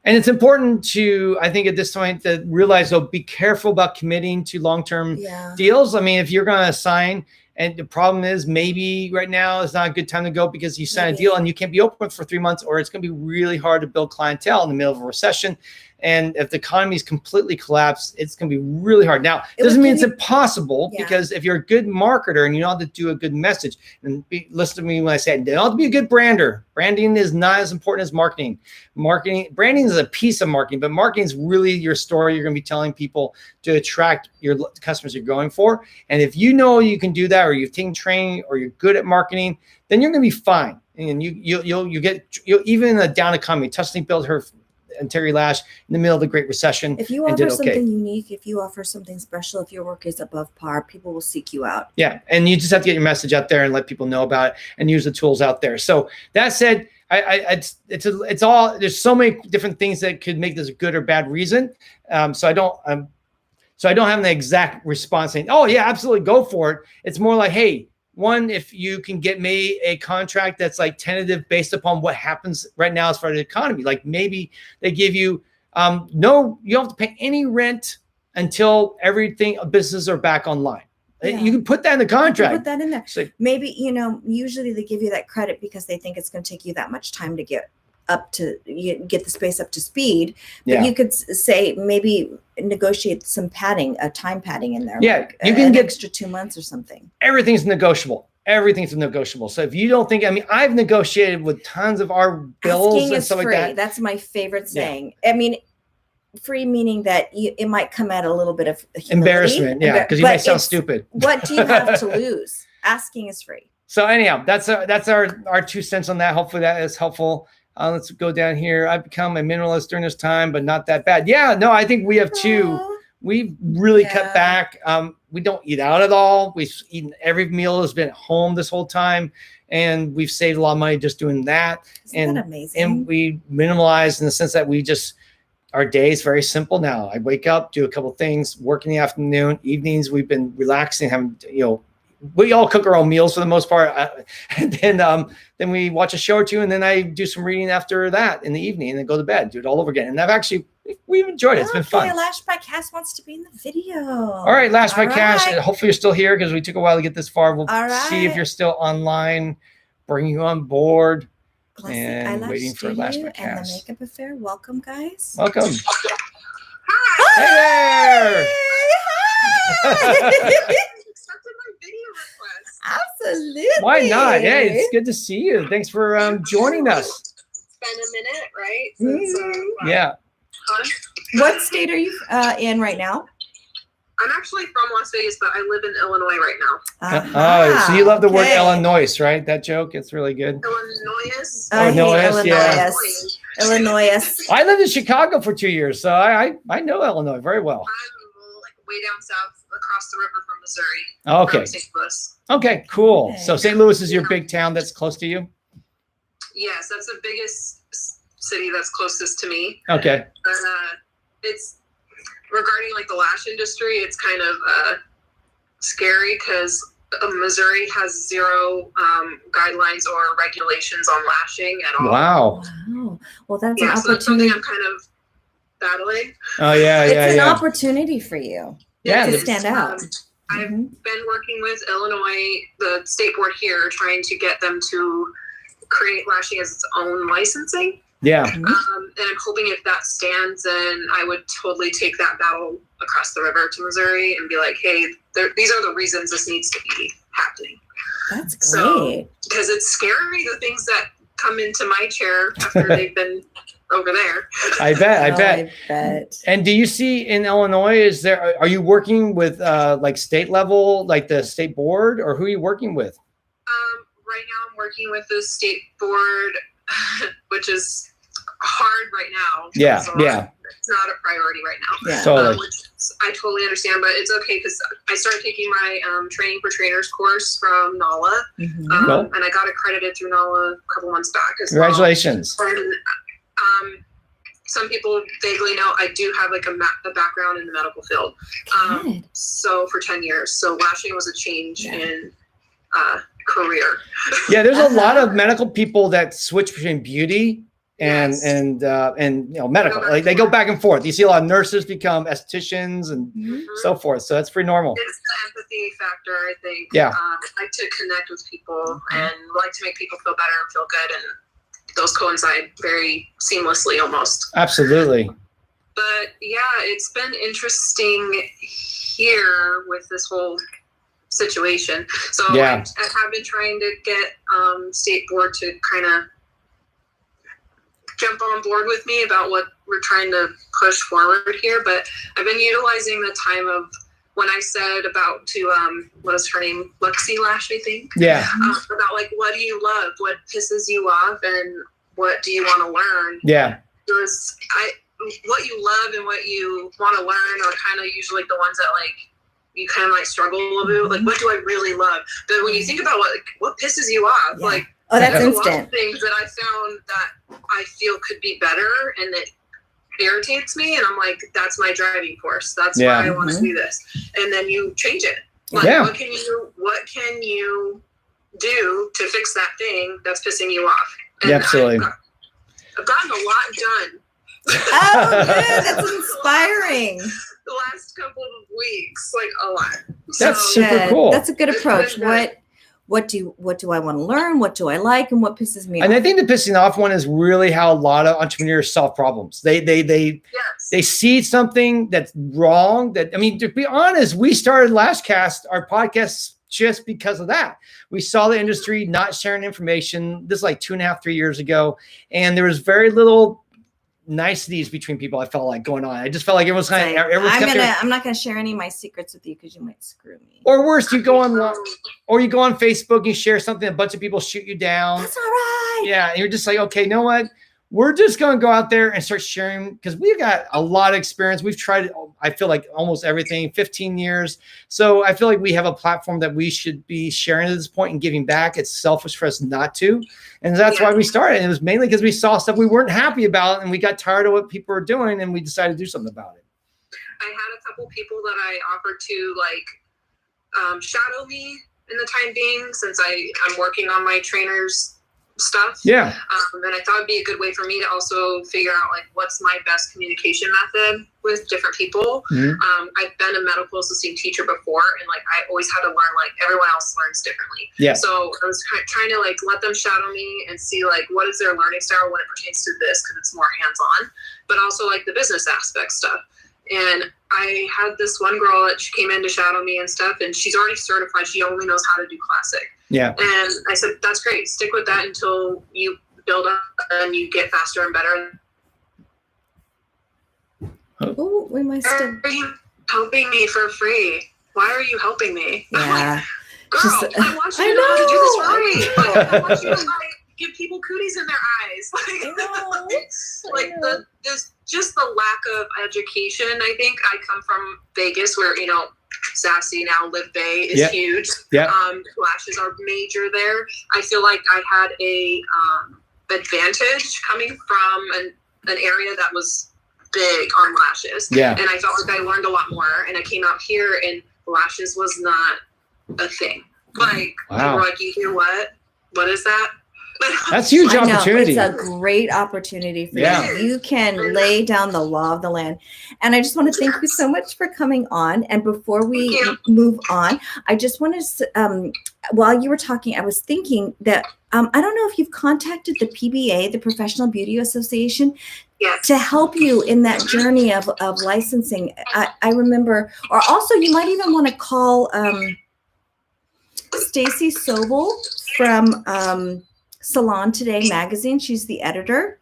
And it's important to, I think at this point, to realize, though, be careful about committing to long-term deals. I mean, if you're going to sign And the problem is maybe right now is not a good time to go because you sign a deal and you can't be open for 3 months, or it's going to be really hard to build clientele in the middle of a recession. And if the economy is completely collapsed, it's going to be really hard. Now, it doesn't mean it's impossible, because if you're a good marketer and you know how to do a good message, and listen to me when I say it, you know how to be a good brander. Branding is not as important as marketing. Branding is a piece of marketing, but marketing is really your story. You're going to be telling people to attract your customers you're going for. And if you know you can do that, or you've taken training, or you're good at marketing, then you're going to be fine. And you'll even in a down economy. Tusney built her and Terry Lash in the middle of the Great Recession. If you offer something unique, if you offer something special, if your work is above par, people will seek you out. Yeah, and you just have to get your message out there and let people know about it and use the tools out there. So that said, it's all, there's so many different things that could make this a good or bad reason. So I don't have an exact response saying, oh yeah, absolutely go for it. It's more like, hey, one, if you can get me a contract that's like tentative based upon what happens right now as far as the economy, like maybe they give you, no, you don't have to pay any rent until everything, businesses are back online. Yeah. You can put that in the contract. Put that in there. So, maybe, usually they give you that credit because they think it's going to take you that much time to get the space up to speed. But you could say maybe negotiate some padding, a time padding in there. Yeah, like you can get extra 2 months or something. Everything's negotiable. Everything's negotiable. So if you don't think, I've negotiated with tons of our bills Asking and stuff free. like that. That's my favorite saying. Yeah. Free meaning that it might come at a little bit of embarrassment. Yeah, because you might sound stupid. What do you have to lose? Asking is free. So anyhow, that's our 2 cents on that. Hopefully that is helpful. Let's go down here. I've become a minimalist during this time, but not that bad. Yeah, no, I think we have two. We've really cut back. We don't eat out at all. We've eaten every meal has been at home this whole time, and we've saved a lot of money just doing that. Isn't that amazing? And we minimalized in the sense that our day is very simple now. I wake up, do a couple of things, work in the afternoon, evenings. We've been relaxing, having we all cook our own meals for the most part, and then we watch a show or two, and then I do some reading after that in the evening, and then go to bed, do it all over again. And we've enjoyed it. It's been fun. LashCast wants to be in the video. All right, LashCast. Hopefully you're still here because we took a while to get this far. We'll see if you're still online, bring you on board. Classic and waiting for LashCast. And the Makeup Affair. Welcome, guys. Welcome. Hi. Hey there. Hi. Accepted my video request. Absolutely. Why not? Hey, it's good to see you. Thanks for joining us. It's been a minute, right? Since, yeah. What state are you in right now? I'm actually from Las Vegas, but I live in Illinois right now. Oh, so you love the word Illinois, right? That joke, it's really good. Illinois. Yeah. Illinois. I lived in Chicago for 2 years, so I know Illinois very well. I'm like way down south, across the river from Missouri. Okay. From St. Louis. Okay, cool. Okay. So St. Louis is your big town that's close to you? Yes, that's the biggest city that's closest to me. Okay. It's regarding like the lash industry, it's kind of scary because Missouri has zero guidelines or regulations on lashing at all. Wow. Well, that's an opportunity. So that's something I'm kind of battling. Oh yeah, it's an opportunity for you. Yeah, to stand out. I've been working with Illinois, the state board here, trying to get them to create lashing as its own licensing. Yeah. And I'm hoping if that stands, then I would totally take that battle across the river to Missouri and be like, hey, these are the reasons this needs to be happening. That's great. So, because it's scary, the things that come into my chair after they've been over there. I bet. And do you see in Illinois, are you working with like state level, like the state board, or who are you working with? Right now I'm working with the state board, which is hard right now. Yeah. It's not a priority right now. Yeah. Totally. Which I totally understand, but it's okay because I started taking my training for trainers course from NALA, and I got accredited through NALA a couple months back as Congratulations. well. And some people vaguely know I do have like a background in the medical field. So for 10 years. So lashing was a change in career. Yeah, there's a lot of medical people that switch between beauty and medical. Like they go back and forth. You see a lot of nurses become estheticians and so forth. So that's pretty normal. It's the empathy factor, I think. Yeah. I like to connect with people and like to make people feel better and feel good, and those coincide very seamlessly almost. Absolutely. But yeah, it's been interesting here with this whole situation. So I have been trying to get state board to kind of jump on board with me about what we're trying to push forward here. But I've been utilizing the time of when I said about to what is her name, Lexi Lash, I think. Yeah. About like, what do you love, what pisses you off, and what do you want to learn? Yeah. Because what you love and what you want to learn are kind of usually the ones that like you kind of like struggle a little bit. Like, what do I really love? But when you think about what pisses you off, like, that's there's instant. a lot of things that I found that I feel could be better, and it irritates me, and I'm like, that's my driving force. That's why I want to do this. And then you change it. Like, what can you do to fix that thing that's pissing you off? And absolutely. I've gotten a lot done. Oh, good. That's inspiring. The last couple of weeks, like a lot. That's super cool. That's a good approach. What do I want to learn? What do I like, and what pisses me off? And I think the pissing off one is really how a lot of entrepreneurs solve problems. They see something that's wrong. That, I mean, to be honest, we started LashCast, our podcast, just because of that. We saw the industry not sharing information. This is like 2.5, 3 years ago, and there was very little niceties between people. I felt like going on. I just felt like everyone's kind of. I'm not going to share any of my secrets with you because you might screw me. Or worse, you go on Facebook and you share something. A bunch of people shoot you down. That's all right. Yeah, and you're just like, okay, you know what? We're just going to go out there and start sharing, because we've got a lot of experience. We've tried, I feel like, almost everything, 15 years. So I feel like we have a platform that we should be sharing at this point and giving back. It's selfish for us not to. And that's why we started. And it was mainly because we saw stuff we weren't happy about, and we got tired of what people were doing, and we decided to do something about it. I had a couple people that I offered to shadow me in the time being, since I'm working on my trainer's stuff. Yeah. And I thought it'd be a good way for me to also figure out like what's my best communication method with different people. I've been a medical assisting teacher before, and like I always had to learn like everyone else learns differently. Yeah. So I was trying to like let them shadow me and see like what is their learning style when it pertains to this, because it's more hands-on, but also like the business aspect stuff. And I had this one girl that she came in to shadow me and stuff, and she's already certified. She only knows how to do classic. Yeah. And I said, that's great. Stick with that until you build up and you get faster and better. Oh, we must have. Why are you helping me for free? Why are you helping me? Yeah. I'm like, girl, I want you to know how to do this for free. Like, I want you to give people cooties in their eyes. Just the lack of education. I think I come from Vegas, where Sassy, now Live Bay, is huge. Yeah. Lashes are major there. I feel like I had a advantage coming from an area that was big on lashes. Yeah. And I felt like I learned a lot more. And I came out here and lashes was not a thing. Like, wow. Like, you hear what? What is that? That's a huge opportunity. It's a great opportunity for you. You can lay down the law of the land. And I just want to thank you so much for coming on. And before we move on, I just wanted to, while you were talking, I was thinking that I don't know if you've contacted the PBA, the Professional Beauty Association, to help you in that journey of licensing. I remember, or also you might even want to call Stacy Sobel from Salon Today magazine. She's the editor,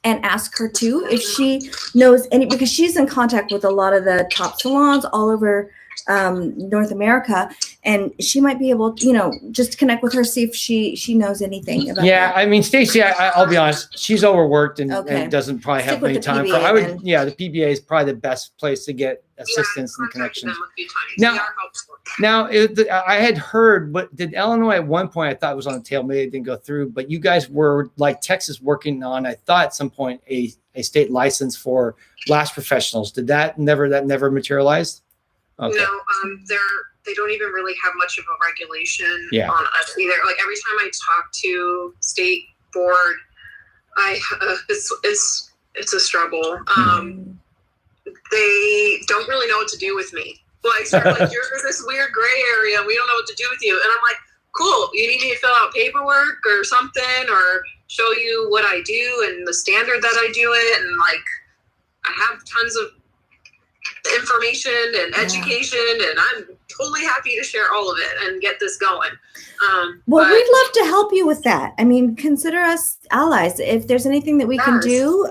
and ask her too if she knows any, because she's in contact with a lot of the top salons all over North America, and she might be able to, just connect with her, see if she knows anything about that. I mean, Stacy, I'll be honest, she's overworked and doesn't probably have any time for. The PBA is probably the best place to get assistance and connections. Now, I had heard, but did Illinois at one point, I thought it was on the tail, maybe it didn't go through, but you guys were like Texas working on, I thought at some point, a state license for lash professionals. Did that never materialized? Okay. No, they don't even really have much of a regulation on us either. Like every time I talk to state board It's a struggle. They don't really know what to do with me. Like, they're like, you're in this weird gray area, and we don't know what to do with you. And I'm like, cool. You need me to fill out paperwork or something, or show you what I do and the standard that I do it, and like, I have tons of information and education, and I'm totally happy to share all of it and get this going. Well, we'd love to help you with that. I mean, consider us allies. If there's anything that we can do,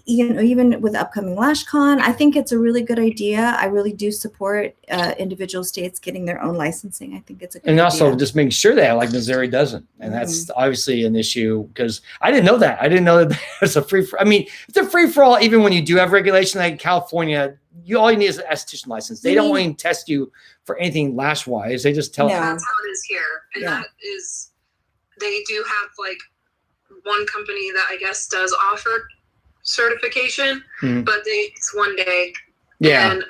even with upcoming LashCon, I think it's a really good idea. I really do support individual states getting their own licensing. I think it's a good idea. And also just making sure that, like, Missouri doesn't. And that's obviously an issue, because I didn't know that. I didn't know that there's a it's a free for all. Even when you do have regulation, like California, all you need is an esthetician license. They don't even test you for anything lash wise. They just tell you. That's how it is here. And that is, they do have like one company that I guess does offer certification, but it's one day. And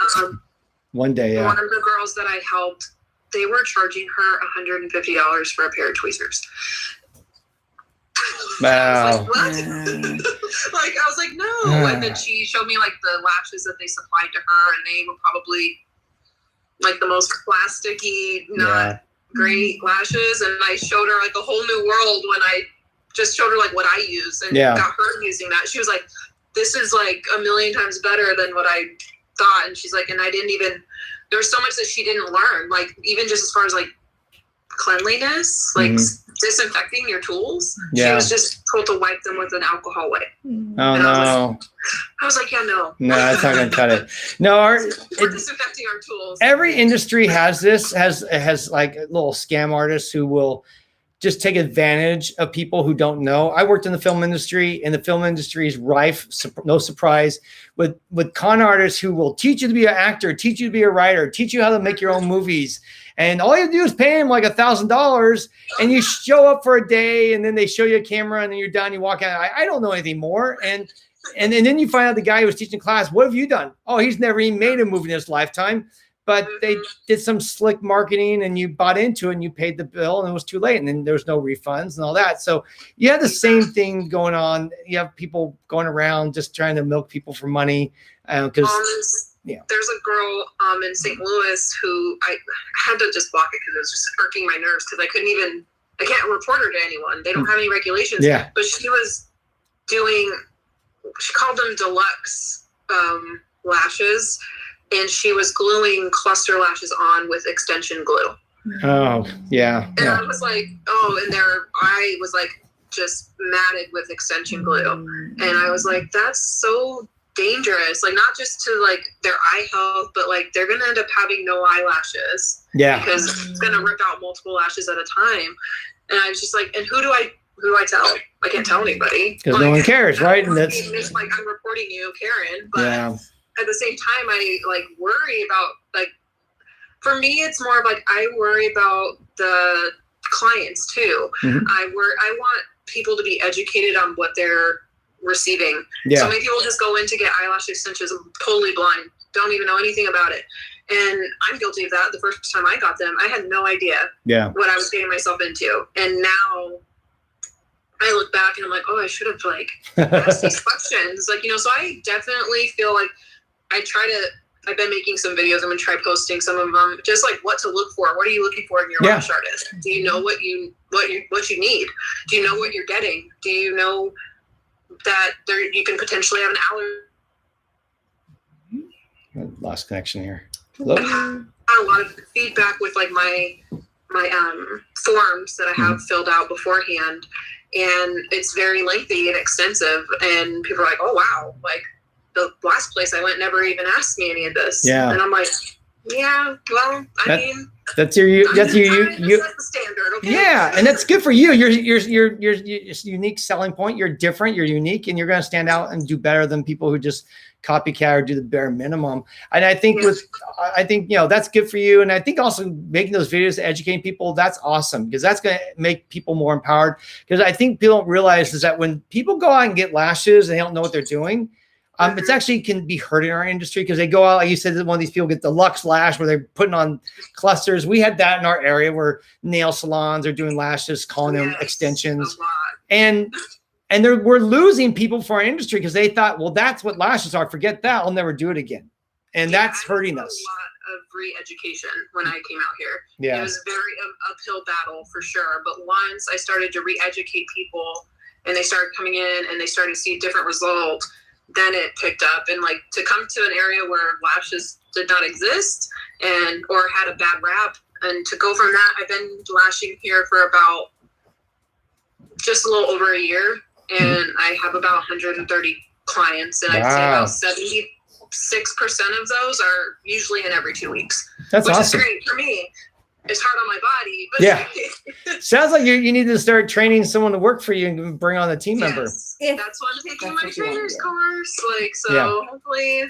one day. One of the girls that I helped, they were charging her $150 for a pair of tweezers. Wow. I was like, what? Like, I was like, no. And then she showed me like the lashes that they supplied to her, and they were probably like the most plasticky, not great lashes. And I showed her like a whole new world when I just showed her like what I use, and got her using that. She was like, this is like a million times better than what I thought. And she's like, and I didn't even, there's so much that she didn't learn, like even just as far as like cleanliness, like disinfecting your tools. She was just told to wipe them with an alcohol wipe. Oh, no. I was like, yeah, no, that's not gonna cut it. No, we're disinfecting our tools. Every industry has this, has like little scam artists who will just take advantage of people who don't know. I worked in the film industry, and the film industry is rife, no surprise, with con artists who will teach you to be an actor, teach you to be a writer, teach you how to make your own movies. And all you do is pay them like $1,000, and you show up for a day, and then they show you a camera, and then you're done. You walk out. I don't know anything more. And then you find out the guy who was teaching class, what have you done? Oh, he's never even made a movie in his lifetime. But they did some slick marketing, and you bought into it, and you paid the bill, and it was too late. And then there was no refunds and all that. So you have the same thing going on. You have people going around just trying to milk people for money. Because there's a girl in St. Louis who I had to just block it because it was just irking my nerves, because I can't report her to anyone. They don't have any regulations. Yeah. But she was she called them deluxe lashes. And she was gluing cluster lashes on with extension glue. Oh, yeah. And I was like, I was like just matted with extension glue. And I was like, that's so dangerous. Like, not just to like their eye health, but like they're going to end up having no eyelashes. Yeah. Because it's going to rip out multiple lashes at a time. And I was just like, and who do I tell? I can't tell anybody. Because no one cares, right? And that's like, I'm reporting you, Karen. But at the same time, I like worry about, like, for me, it's more of like, I worry about the clients too. I want people to be educated on what they're receiving. So many people just go in to get eyelash extensions totally blind, don't even know anything about it. And I'm guilty of that. The first time I got them, I had no idea what I was getting myself into. And now I look back and I'm like, oh, I should have like asked these questions. Like, so I definitely feel like I've been making some videos. I'm going to try posting some of them, just like what to look for. What are you looking for in your lash artist? Do you know what you need? Do you know what you're getting? Do you know that you can potentially have an allergy? Lost connection here. I had a lot of feedback with like my forms that I have filled out beforehand, and it's very lengthy and extensive. And people are like, oh wow, like, the last place I went never even asked me any of this. Yeah. And I'm like, yeah, well, that's the standard, okay? Yeah, and that's good for you. Your unique selling point. You're different, you're unique, and you're going to stand out and do better than people who just copycat or do the bare minimum. And I think that's good for you. And I think also making those videos, educating people, that's awesome, because that's going to make people more empowered. Because I think people don't realize is that when people go out and get lashes and they don't know what they're doing, it's actually can be hurting our industry, because they go out, like you said, one of these people get the Lux lash where they're putting on clusters. We had that in our area where nail salons are doing lashes, calling them extensions. And And we're losing people for our industry because they thought, well, that's what lashes are. Forget that. I'll never do it again. And that's hurting us. A lot of re-education when I came out here. Yeah. It was very uphill battle for sure. But once I started to re-educate people and they started coming in and they started to see different results, then it picked up. And like to come to an area where lashes did not exist or had a bad rap, and to go from that, I've been lashing here for about just a little over a year, and I have about 130 clients, and I'd say about 76% of those are usually in every 2 weeks. That's which awesome. is great for me. It's hard on my body, but yeah. Sounds like you need to start training someone to work for you and bring on a team member. That's why I'm taking my trainer's course. Hopefully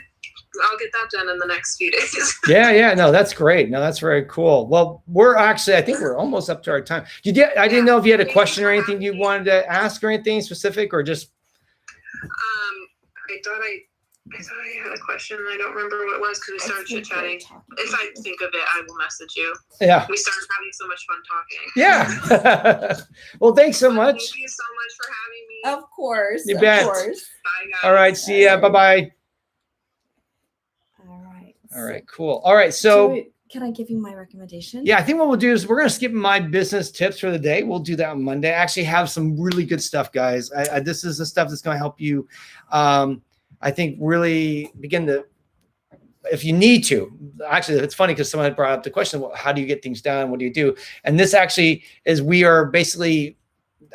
I'll get that done in the next few days. Yeah. No, that's great. No, that's very cool. Well, I think we're almost up to our time. I didn't know if you had a question or anything you wanted to ask or anything specific, or just. I thought I had a question. I don't remember what it was because we started chit-chatting. If I think of it, I will message you. Yeah. We started having so much fun talking. Yeah. Well, thanks so much. Thank you so much for having me. Of course. You bet. Bye, guys. All right. See ya. Bye-bye. All right. Cool. All right. So can I give you my recommendation? Yeah, I think what we'll do is we're going to skip my business tips for the day. We'll do that on Monday. I actually have some really good stuff, guys. This is the stuff that's going to help you, I think, really begin to, if you need to. Actually, it's funny because someone had brought up the question, well, how do you get things done? What do you do? And this actually is, we are basically,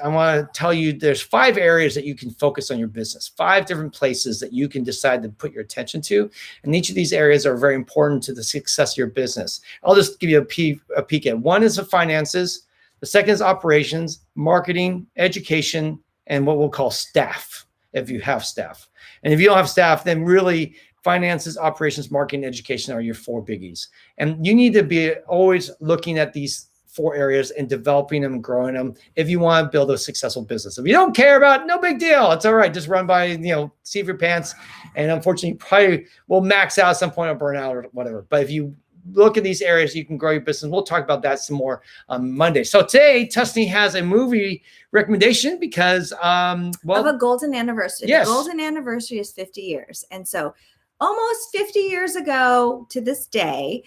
I want to tell you there's 5 areas that you can focus on your business, 5 different places that you can decide to put your attention to. And each of these areas are very important to the success of your business. I'll just give you a peek at. One is the finances. The second is operations, marketing, education, and what we'll call staff, if you have staff. And if you don't have staff, then really finances, operations, marketing, education are your 4 biggies. And you need to be always looking at these 4 areas and developing them and growing them if you want to build a successful business. If you don't care about it, no big deal. It's all right. Just run by, seat of your pants. And unfortunately, you probably will max out at some point or burn out or whatever. But if you look at these areas, you can grow your business. We'll talk about that some more on Monday. So today, Tusney has a movie recommendation because, of a golden anniversary. Yes. The golden anniversary is 50 years. And so almost 50 years ago to this day,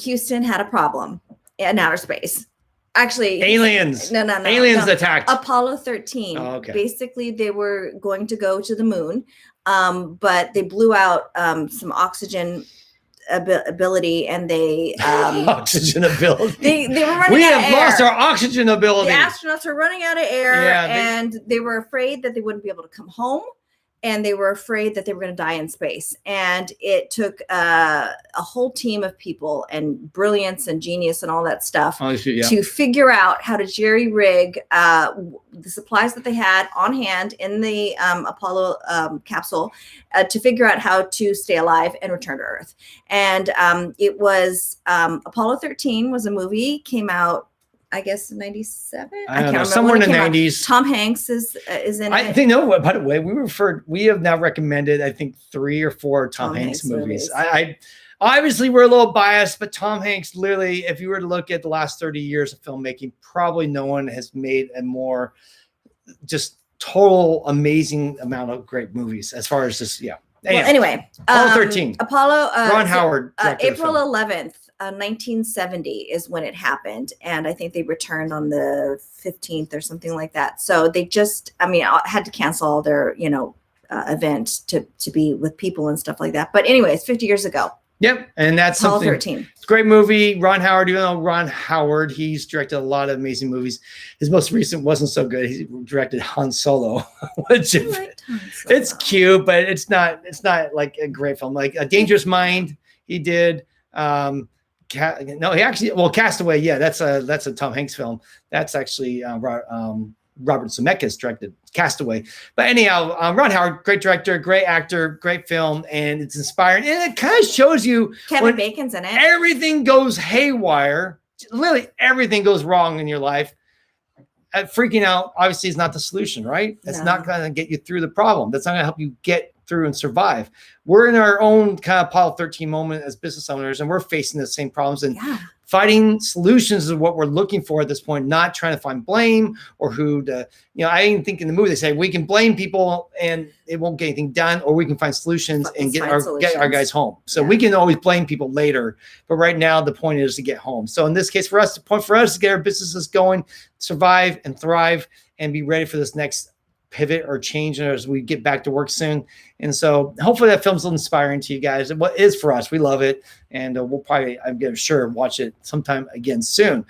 Houston had a problem in outer space. Actually, aliens. No. Aliens attacked. Apollo 13. Oh, okay. Basically, they were going to go to the moon, but they blew out some oxygen ability, and they oxygen ability. They were running out of air. We have lost our oxygen ability. The astronauts were running out of air, and they were afraid that they wouldn't be able to come home. And they were afraid that they were going to die in space. And it took a whole team of people and brilliance and genius and all that stuff to figure out how to jerry-rig the supplies that they had on hand in the Apollo capsule to figure out how to stay alive and return to Earth. And it was Apollo 13 was a movie, came out, I guess, 97. I can't remember. Somewhere in the 90s. Tom Hanks is in it. I think, no, by the way, we have now recommended, I think, 3 or 4 Tom Hanks movies. I obviously we're a little biased, but Tom Hanks, literally, if you were to look at the last 30 years of filmmaking, probably no one has made a more just total amazing amount of great movies as far as this. Yeah. Anyway, Apollo 13. Ron Howard. April 11th. 1970 is when it happened, and I think they returned on the 15th or something like that. So they had to cancel all their event to be with people and stuff like that. But anyways, 50 years ago. Yep, and that's Apollo something. 13. It's a great movie. Ron Howard, even though Ron Howard, he's directed a lot of amazing movies. His most recent wasn't so good. He directed Han Solo, which it's cute, but it's not like a great film. Like A Dangerous Mind, he did. Castaway. Yeah, that's a Tom Hanks film. That's actually Robert Zemeckis directed Castaway. But anyhow, Ron Howard, great director, great actor, great film, and it's inspiring. And it kind of shows you Kevin Bacon's in it. Everything goes haywire. Literally everything goes wrong in your life. Freaking out obviously is not the solution, right? That's not going to get you through the problem. That's not going to help you get through and survive. We're in our own kind of Apollo 13 moment as business owners, and we're facing the same problems. And finding solutions is what we're looking for at this point, not trying to find blame or who to, I even think in the movie, they say we can blame people and it won't get anything done, or we can find solutions and get our guys home. So we can always blame people later, but right now the point is to get home. So in this case, for us, the point for us is to get our businesses going, survive and thrive, and be ready for this next pivot or change as we get back to work soon. And so hopefully that film's inspiring to you guys. What is for us, we love it. And we'll probably, I'm sure, watch it sometime again soon.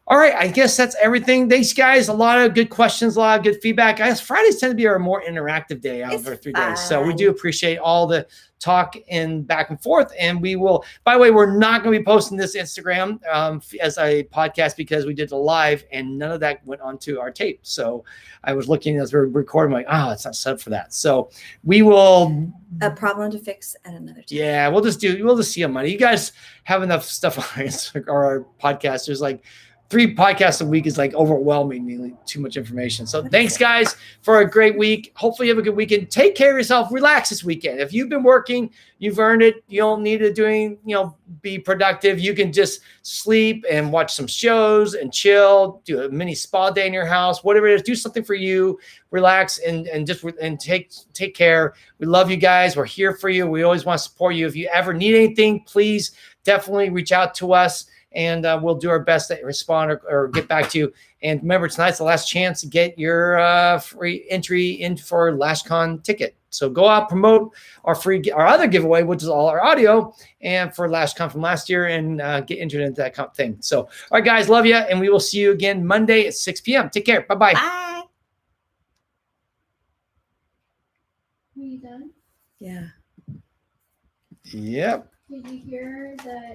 All right, I guess that's everything. Thanks, guys. A lot of good questions, a lot of good feedback. I guess Fridays tend to be our more interactive day out of our 3 days. So we do appreciate all the talk and back and forth. And we will, by the way, we're not going to be posting this Instagram as a podcast because we did the live and none of that went onto our tape. So I was looking as we we're recording, like, it's not set up for that. So we will. A problem to fix at another time. Yeah, we'll just see on Monday. You guys have enough stuff on our podcast. There's like 3 podcasts a week is like overwhelmingly too much information. So thanks, guys, for a great week. Hopefully you have a good weekend. Take care of yourself. Relax this weekend. If you've been working, you've earned it. You don't need to be productive. You can just sleep and watch some shows and chill, do a mini spa day in your house, whatever it is. Do something for you. Relax and take care. We love you guys. We're here for you. We always want to support you. If you ever need anything, please definitely reach out to us. And we'll do our best to respond or get back to you. And remember, tonight's the last chance to get your free entry in for LashCon ticket. So go out, promote our other giveaway, which is all our audio, and for LashCon from last year, and get entered into that thing. So, all right, guys, love you, and we will see you again Monday at 6 p.m. Take care. Bye-bye. Bye. Are you done? Yeah. Yep. Did you hear that